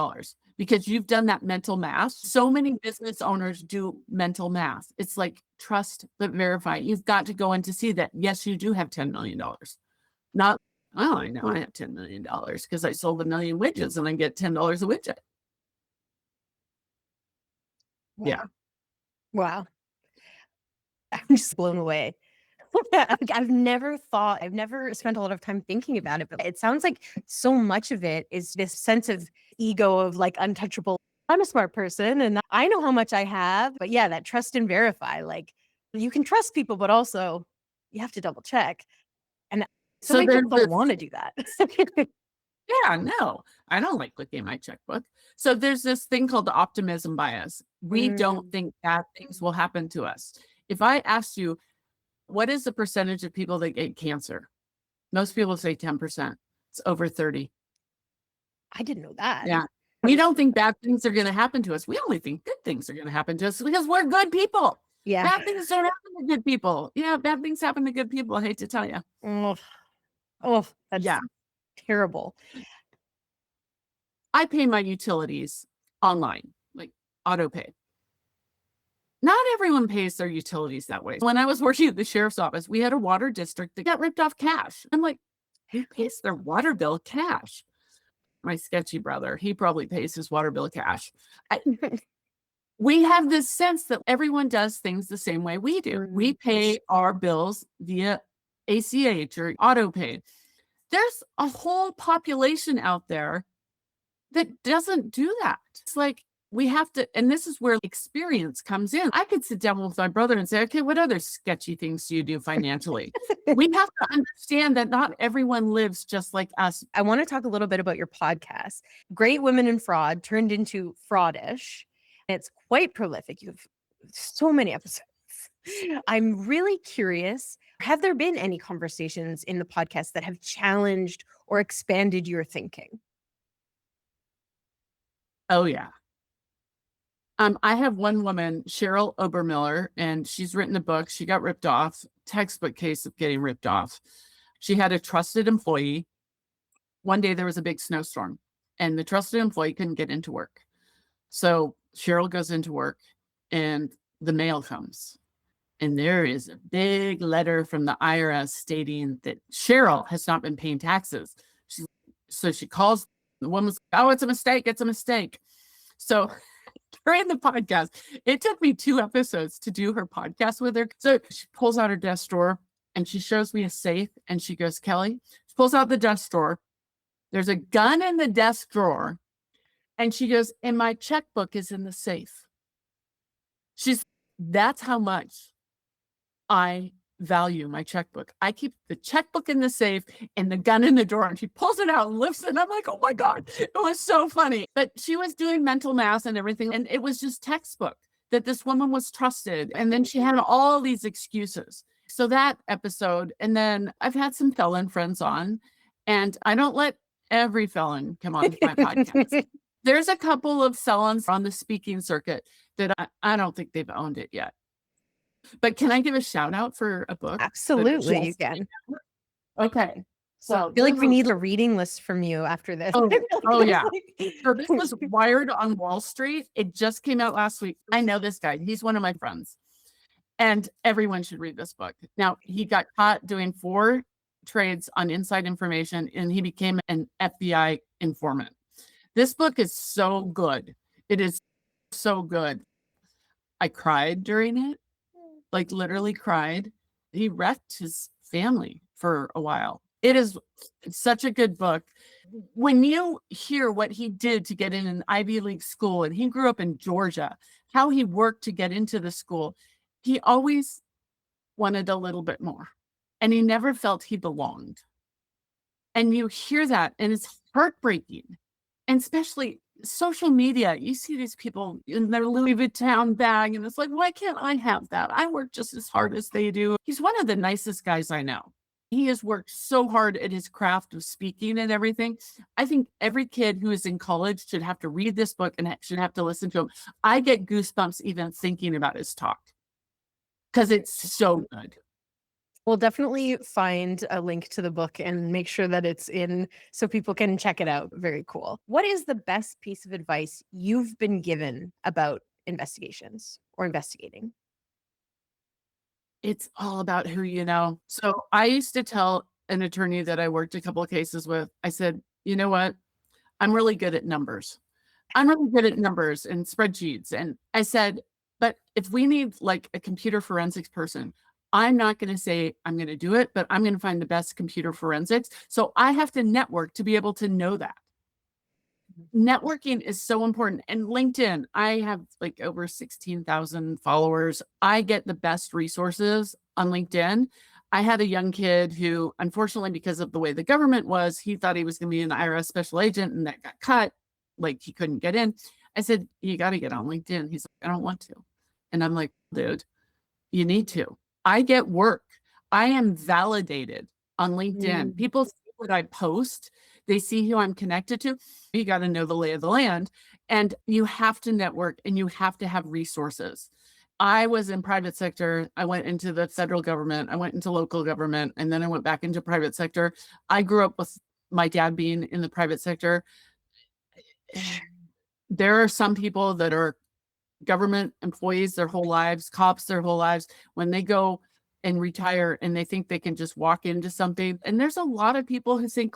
because you've done that mental math. So many business owners do mental math. It's like trust but verify. You've got to go in to see that, yes, you do have $10 million. Not, oh, I know I have $10 million because I sold 1,000,000 widgets and I get $10 a widget. Wow. Yeah. Wow. I'm just blown away. Like, I've never spent a lot of time thinking about it, but it sounds like so much of it is this sense of ego of like untouchable. I'm a smart person and I know how much I have. But yeah, that trust and verify, like you can trust people, but also you have to double check. And so So many there's people don't this, want to do that. yeah, no, I don't like looking at my checkbook. So there's this thing called the optimism bias. We don't Mm, think bad things will happen to us. If I asked you, what is the percentage of people that get cancer? Most people say 10%. It's over 30. I didn't know that. Yeah. We don't think bad things are going to happen to us. We only think good things are going to happen to us because we're good people. Yeah. Bad things don't happen to good people. Yeah, bad things happen to good people. I hate to tell you. Oh, oh, that's Yeah. terrible. I pay my utilities online, like auto pay. Not everyone pays their utilities that way. When I was working at the sheriff's office, we had a water district that got ripped off cash. I'm like, who pays their water bill cash? My sketchy brother, he probably pays his water bill cash. I, we have this sense that everyone does things the same way we do. We pay our bills via ACH or auto pay. There's a whole population out there that doesn't do that. It's like we have to, and this is where experience comes in. I could sit down with my brother and say, okay, what other sketchy things do you do financially? We have to understand that not everyone lives just like us. I want to talk a little bit about your podcast. Great Women in Fraud turned into Fraudish. It's quite prolific. You have so many episodes. I'm really curious. Have there been any conversations in the podcast that have challenged or expanded your thinking? Oh, yeah. I have one woman, Cheryl Obermiller, and she's written a book. She got ripped off, textbook case of getting ripped off. She had a trusted employee. One day there was a big snowstorm, and the trusted employee couldn't get into work. So Cheryl goes into work, and the mail comes. And there is a big letter from the IRS stating that Cheryl has not been paying taxes. So she calls the woman's, oh, it's a mistake. It's a mistake. So during the podcast, it took me 2 episodes to do her podcast with her. So she pulls out her desk drawer and she shows me a safe and she goes, Kelly, she pulls out the desk drawer. There's a gun in the desk drawer. And she goes, and my checkbook is in the safe. That's how much I value my checkbook. I keep the checkbook in the safe and the gun in the drawer. And she pulls it out and lifts it. And I'm like, oh my God, it was so funny. But she was doing mental math and everything. And it was just textbook that this woman was trusted. And then she had all these excuses. So that episode, and then I've had some felon friends on, and I don't let every felon come on my podcast. There's a couple of felons on the speaking circuit that I don't think they've owned it yet. But can I give a shout out for a book? Absolutely, you can. Okay. So I feel like we need a reading list from you after this. oh yeah. So this was Wired on Wall Street. It just came out last week. I know this guy. He's one of my friends. And everyone should read this book. Now, he got caught doing 4 trades on inside information and he became an FBI informant. This book is so good. It is so good. I cried during it, like literally cried. He wrecked his family for a while. It is such a good book. When you hear what he did to get in an Ivy League school, and he grew up in Georgia, how he worked to get into the school, he always wanted a little bit more. And he never felt he belonged. And you hear that, and it's heartbreaking. And especially social media, you see these people in their Louis Vuitton bag, and it's like, why can't I have that? I work just as hard as they do. He's one of the nicest guys I know. He has worked so hard at his craft of speaking and everything. I think every kid who is in college should have to read this book and should have to listen to him. I get goosebumps even thinking about his talk because it's so good. We'll definitely find a link to the book and make sure that it's in so people can check it out. Very cool. What is the best piece of advice you've been given about investigations or investigating? It's all about who you know. So I used to tell an attorney that I worked a couple of cases with, I said, you know what? I'm really good at numbers. I'm really good at numbers and spreadsheets. And I said, but if we need like a computer forensics person, I'm not going to say I'm going to do it, but I'm going to find the best computer forensics. So I have to network to be able to know that. Networking is so important. And LinkedIn, I have like over 16,000 followers. I get the best resources on LinkedIn. I had a young kid who, unfortunately, because of the way the government was, he thought he was going to be an IRS special agent and that got cut. Like he couldn't get in. I said, you got to get on LinkedIn. He's like, I don't want to. And I'm like, dude, you need to. I get work. I am validated on LinkedIn. Mm. People see what I post, they see who I'm connected to. You got to know the lay of the land, and you have to network and you have to have resources. I was in private sector. I went into the federal government. I went into local government, and then I went back into private sector. I grew up with my dad being in the private sector. There are some people that are government employees their whole lives, cops their whole lives, when they go and retire and they think they can just walk into something. And there's a lot of people who think,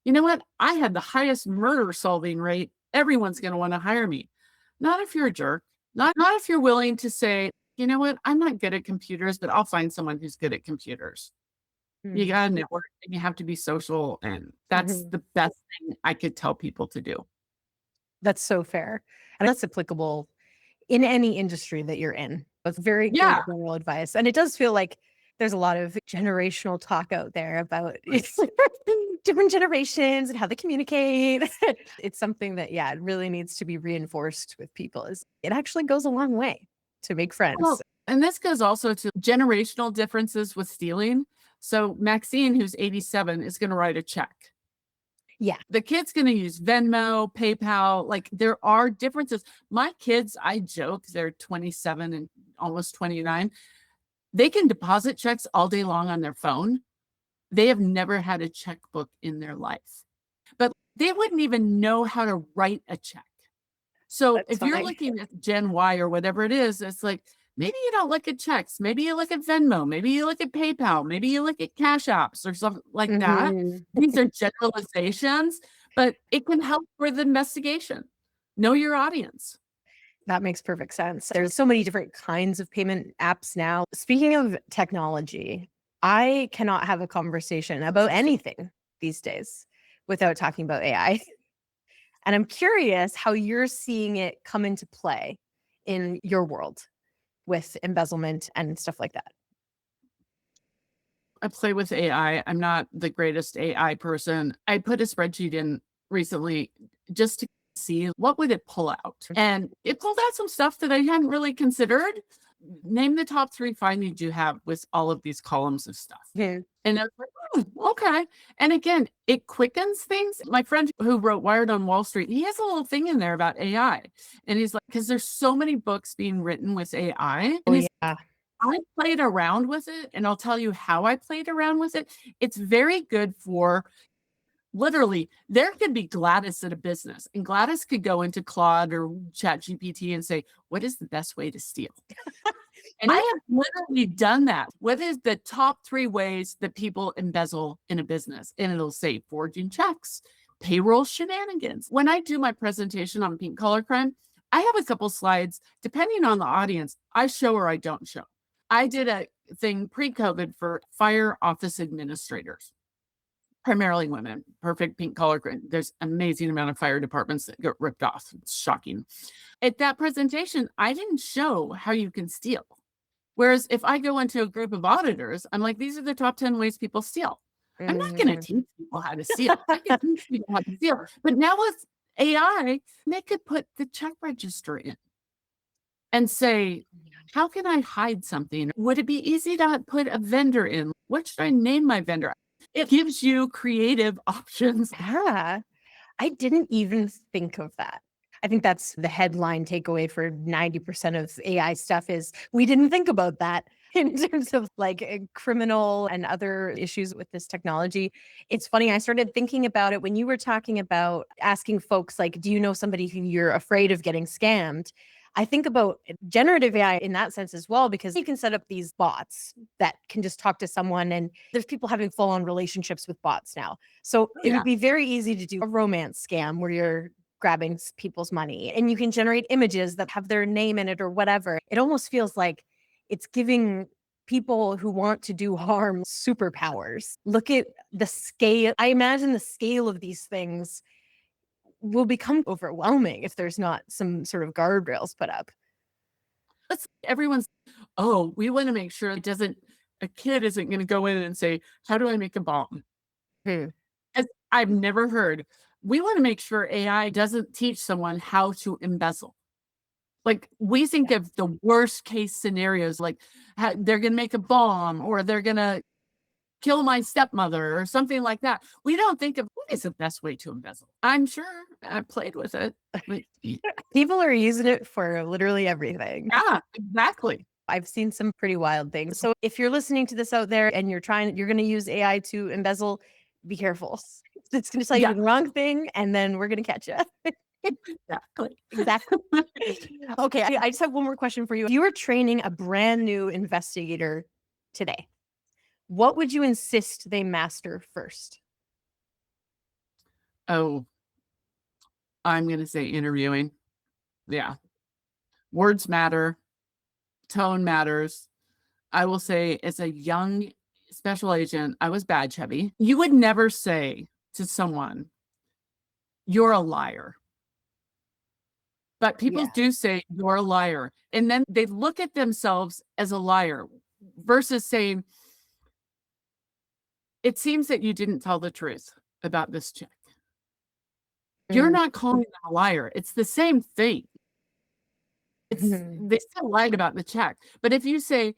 you know what? I had the highest murder solving rate. Everyone's going to want to hire me. Not if you're a jerk. Not if you're willing to say, you know what? I'm not good at computers, but I'll find someone who's good at computers. You Mm. got to network and you have to be social. And that's Mhm. the best thing I could tell people to do. That's so fair. And that's applicable in any industry that you're in. That's very good Yeah. general advice. And it does feel like there's a lot of generational talk out there about different generations and how they communicate. It's something that, yeah, it really needs to be reinforced with people. Is it actually goes a long way to make friends. Well, and this goes also to generational differences with stealing. So Maxine, who's 87, is going to write a check. Yeah. The kid's going to use Venmo, PayPal. Like there are differences. My kids, I joke, they're 27 and almost 29. They can deposit checks all day long on their phone. They have never had a checkbook in their life, but they wouldn't even know how to write a check. So That's if you're funny. looking at Gen Y or whatever it is, it's like maybe you don't look at checks, maybe you look at Venmo, maybe you look at PayPal, maybe you look at Cash Apps or something like that. Mhm. These are generalizations, but it can help with investigation. Know your audience. That makes perfect sense. There's so many different kinds of payment apps now. Speaking of technology, I cannot have a conversation about anything these days without talking about AI. And I'm curious how you're seeing it come into play in your world with embezzlement and stuff like that. I play with AI. I'm not the greatest AI person. I put a spreadsheet in recently just to see what would it pull out. And it pulled out some stuff that I hadn't really considered. Name the top 3 findings you have with all of these columns of stuff. Yeah. And I was like, okay. And again, it quickens things. My friend who wrote Wired on Wall Street, he has a little thing in there about AI. And he's like, because there's so many books being written with AI. Oh, And he's yeah. I played around with it, and I'll tell you how I played around with it. It's very good for literally, there could be Gladys at a business, and Gladys could go into Claude or ChatGPT and say, what is the best way to steal? And I have literally done that. What is the top 3 ways that people embezzle in a business? And it'll say forging checks, payroll shenanigans. When I do my presentation on pink collar crime, I have a couple slides, depending on the audience, I show or I don't show. I did a thing pre-COVID for fire office administrators, primarily women, perfect pink collar. There's amazing amount of fire departments that get ripped off. It's shocking. At that presentation, I didn't show how you can steal. Whereas if I go into a group of auditors, I'm like, these are the top 10 ways people steal. I'm not going to Mm. teach people how to steal. I can teach people how to steal. But now with AI, they could put the check register in and say, how can I hide something? Would it be easy to put a vendor in? What should I name my vendor? It gives you creative options. Yeah. I didn't even think of that. I think that's the headline takeaway for 90% of AI stuff is we didn't think about that in terms of like criminal and other issues with this technology. It's funny, I started thinking about it when you were talking about asking folks like, do you know somebody who you're afraid of getting scammed? I think about generative AI in that sense as well, because you can set up these bots that can just talk to someone, and there's people having full on relationships with bots now. So Oh, it yeah. would be very easy to do a romance scam where you're grabbing people's money and you can generate images that have their name in it or whatever. It almost feels like it's giving people who want to do harm superpowers. Look at the scale. I imagine the scale of these things will become overwhelming if there's not some sort of guardrails put up. Everyone's, oh, we want to make sure a kid isn't going to go in and say, how do I make a bomb? Hmm. As I've never heard. We want to make sure AI doesn't teach someone how to embezzle. Like, we think of the worst case scenarios, like they're going to make a bomb or they're going to kill my stepmother or something like that. We don't think of what is the best way to embezzle. I'm sure I played with it. But People are using it for literally everything. yeah, exactly. I've seen some pretty wild things. So if you're listening to this out there and you're going to use AI to embezzle, be careful. It's going to tell you Yeah, the wrong thing, and then we're going to catch you. exactly. Exactly. Okay, I just have one more question for you. If you were training a brand new investigator today, what would you insist they master first? Oh, I'm going to say interviewing. Yeah. Words matter, tone matters. I will say, as a young special agent, I was badge heavy. You would never say to someone, you're a liar. But people Yeah. do say you're a liar. And then they look at themselves as a liar versus saying, it seems that you didn't tell the truth about this check. You're Mm. not calling them a liar. It's the same thing. Mhm. They still lied about the check. But if you say,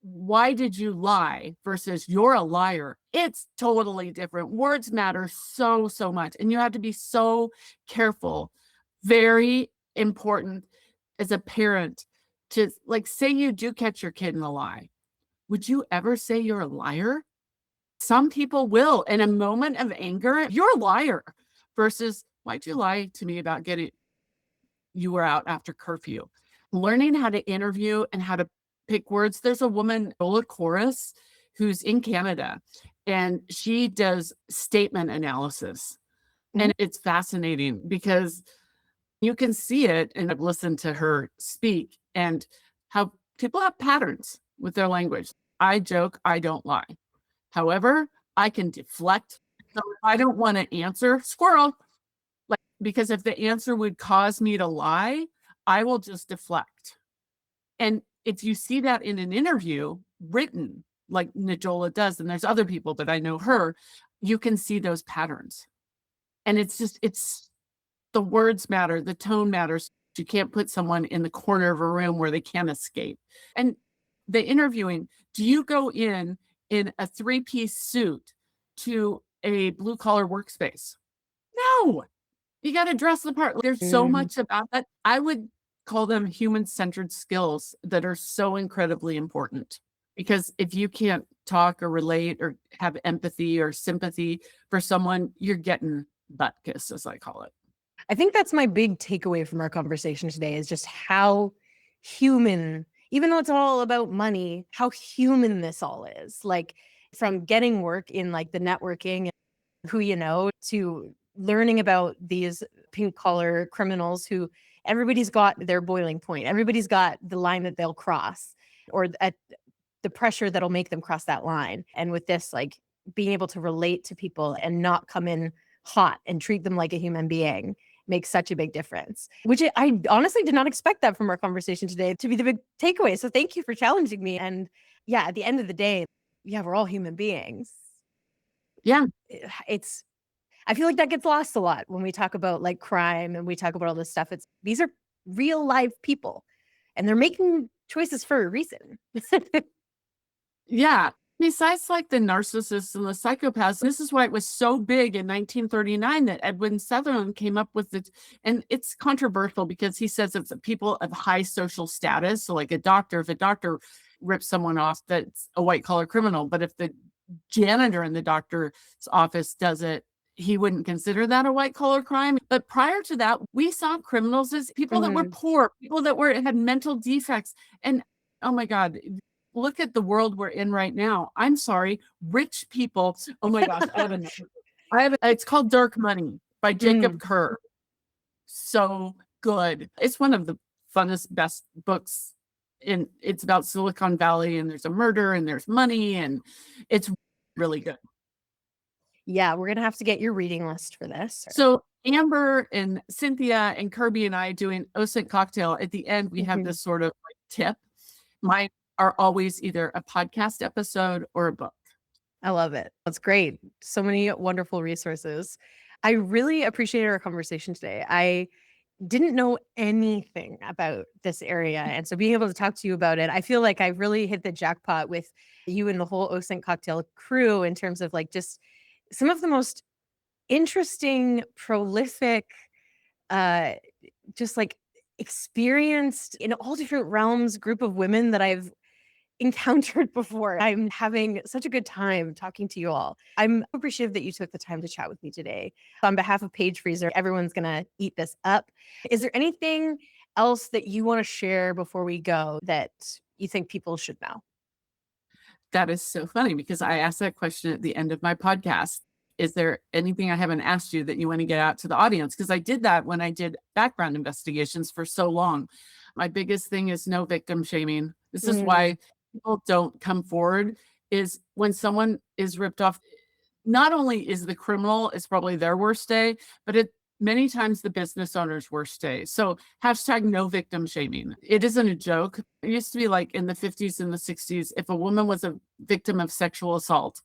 why did you lie versus you're a liar, it's totally different. Words matter so, so much. And you have to be so careful. Very important as a parent to, like, say you do catch your kid in a lie. Would you ever say you're a liar? Some people will. In a moment of anger, you're a liar versus why'd you lie to me about getting you were out after curfew? Learning how to interview and how to pick words. There's a woman, Ola Chorus, who's in Canada, and she does statement analysis. Mhm. And it's fascinating because you can see it, and I've listened to her speak and how people have patterns with their language. I joke, I don't lie. However, I can deflect. So if I don't want to answer, squirrel. Like, because if the answer would cause me to lie, I will just deflect. And if you see that in an interview written, like Najola does, and there's other people, but I know her, you can see those patterns. And it's the words matter, the tone matters. You can't put someone in the corner of a room where they can't escape. And the interviewing, do you go in a three-piece suit to a blue collar workspace? No, you got to dress the part. There's so Mhm. much about that. I would call them human centered skills that are so incredibly important because if you can't talk or relate or have empathy or sympathy for someone, you're getting butt kissed, as I call it. I think that's my big takeaway from our conversation today is just how human, even though it's all about money, how human this all is. Like from getting work in like the networking and who you know to learning about these pink collar criminals who everybody's got their boiling point. Everybody's got the line that they'll cross or at the pressure that'll make them cross that line. And with this, like being able to relate to people and not come in hot and treat them like a human being makes such a big difference, which I honestly did not expect that from our conversation today to be the big takeaway. So thank you for challenging me. And yeah, at the end of the day, yeah, we're all human beings. Yeah. It's, I feel like that gets lost a lot when we talk about like crime and we talk about all this stuff. It's these are real live people and they're making choices for a reason. Yeah. Besides, like, the narcissists and the psychopaths, this is why it was so big in 1939 that Edwin Sutherland came up with it. And it's controversial because he says it's people of high social status. So, like a doctor, if a doctor rips someone off, that's a white collar criminal. But if the janitor in the doctor's office does it, he wouldn't consider that a white collar crime. But prior to that, we saw criminals as people that were Mhm. poor, people that had mental defects. And oh my God, look at the world we're in right now. I'm sorry, rich people. Oh my gosh, it's called Dark Money by Jacob Mm. Kerr. So good. It's one of the funnest, best books and it's about Silicon Valley, and there's a murder and there's money, and it's really good. Yeah, we're gonna have to get your reading list for this. So Amber and Cynthia and Kirby and I doing OSINT cocktail. At the end, we have Mhm. this sort of like tip. Mine are always either a podcast episode or a book. I love it. That's great. So many wonderful resources. I really appreciated our conversation today. I didn't know anything about this area. And so being able to talk to you about it, I feel like I really hit the jackpot with you and the whole OSINT cocktail crew in terms of like just some of the most interesting, prolific, uh, just like experienced in all different realms group of women that I've encountered before. I'm having such a good time talking to you all. I'm appreciative that you took the time to chat with me today. On behalf of Page Freezer, everyone's going to eat this up. Is there anything else that you want to share before we go that you think people should know? That is so funny because I asked that question at the end of my podcast. Is there anything I haven't asked you that you want to get out to the audience? Because I did that when I did background investigations for so long. My biggest thing is no victim shaming. This is Mm, why people don't come forward is when someone is ripped off. Not only is the criminal is probably their worst day, but it many times the business owner's worst day. So hashtag no victim shaming. It isn't a joke. It used to be like in the 50s and the 60s, if a woman was a victim of sexual assault,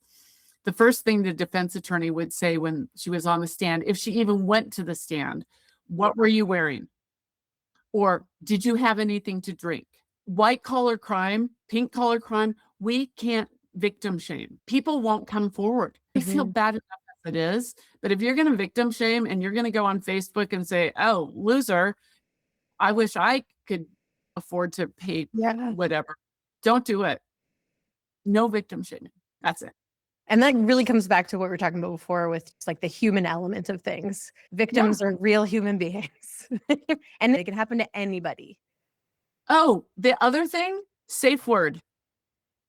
the first thing the defense attorney would say when she was on the stand, if she even went to the stand, what were you wearing? Or did you have anything to drink? White collar crime, pink collar crime, we can't victim shame. People won't come forward. I feel mhm. bad enough as it is, but if you're going to victim shame and you're going to go on Facebook and say, "Oh, loser, I wish I could afford to pay Yeah. whatever." Don't do it. No victim shaming. That's it. And that really comes back to what we were talking about before with just like the human element of things. Yeah. Victims are real human beings and it can happen to anybody. Oh, the other thing, safe word,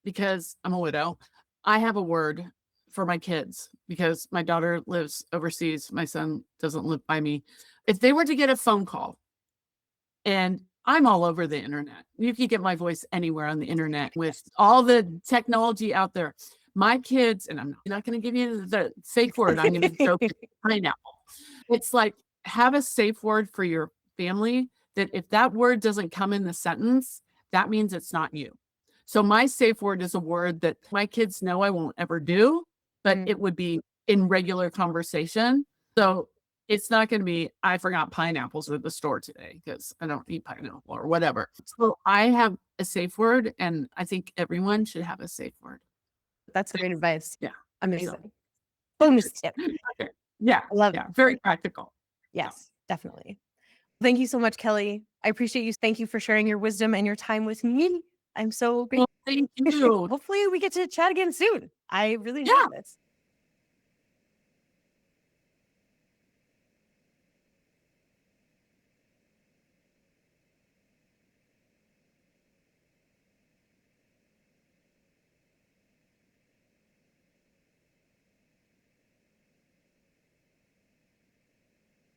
because I'm a widow. I have a word for my kids because my daughter lives overseas. My son doesn't live by me. If they were to get a phone call, and I'm all over the internet. You can get my voice anywhere on the internet with all the technology out there. My kids, and I'm not going to give you the safe word, I'm going to joke pineapple. It's like have a safe word for your family that if that word doesn't come in the sentence, that means it's not you. So my safe word is a word that my kids know I won't ever do, but Mm. it would be in regular conversation. So it's not going to be, I forgot pineapples at the store today because I don't eat pineapple or whatever. So I have a safe word, and I think everyone should have a safe word. That's great advice. Yeah. So, Amazing. Bonus tip. okay. Yeah. I love Yeah. it. Very practical. Yeah. Yes, definitely. Thank you so much, Kelly. I appreciate you. Thank you for sharing your wisdom and your time with me. I'm so Well, grateful. thank you. Hopefully, we get to chat again soon. I really enjoyed Yeah. this.